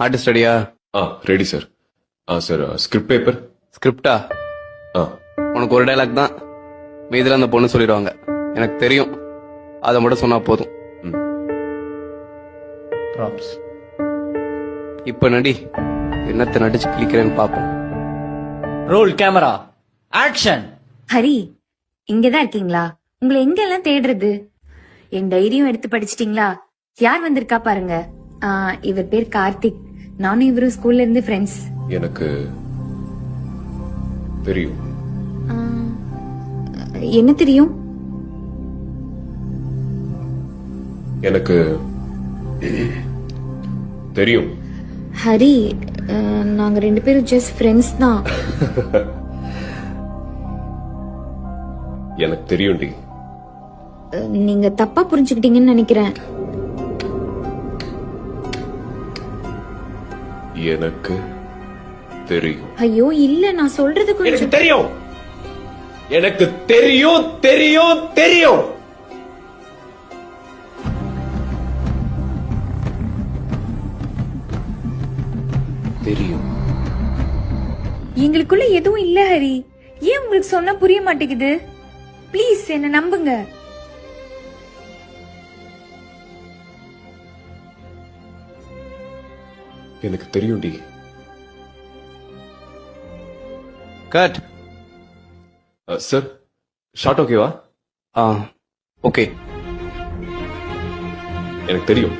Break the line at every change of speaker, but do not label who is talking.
Artist ரெடியா?
Ready sir. Sir script paper.
ஸ்கிரிப்டா? உனக்கு ஒரு டைலாக் தான், மீதில அந்த பொண்ணு சொல்லிடுவாங்க. எனக்கு தெரியும், அதை மட்டும் சொன்னா போதும்.
ப்ராப்ஸ்.
இப்ப நடி, என்னத்தை நடிச்சு கிளிக்கிறேன்னு பாப்போம்.
Role camera action.
ஹரி, இங்கதான் இருக்கீங்களா? உங்களை எங்கெல்லாம் தேடுறது? என் டைரியும் எடுத்து படிச்சிட்டீங்களா? யார் வந்திருக்கா பாருங்க. இவர் பேர் கார்த்திக். நானும் இவரும் ஸ்கூல்ல இருந்து ஃப்ரெண்ட்ஸ்.
எனக்கு தெரியும்.
என்ன தெரியும்?
எனக்கு தெரியும்.
ஹரி, நாங்க ரெண்டு பேரும் ஜஸ்ட் ஃப்ரெண்ட்ஸ் தான்.
எனக்கு தெரியும் டி.
நீங்க தப்பா புரிஞ்சுக்கிட்டீங்கன்னு நினைக்கிறேன்.
எனக்கு தெரியும்.
ஐயோ இல்ல, நான் சொல்றது
எனக்கு
கொஞ்சம்.
தெரியும். எனக்கு தெரியும் தெரியும் தெரியும். தெரியும்.
எங்களுக்குள்ள எதுவும் இல்ல ஹரி. ஏன் உங்களுக்கு சொன்னா புரிய மாட்டேங்குது? ப்ளீஸ் என்ன நம்புங்க.
எனக்கு தெரியும் டி.
கட்.
சார் ஷார்ட் ஓகேவா?
ஓகே.
எனக்கு தெரியும்.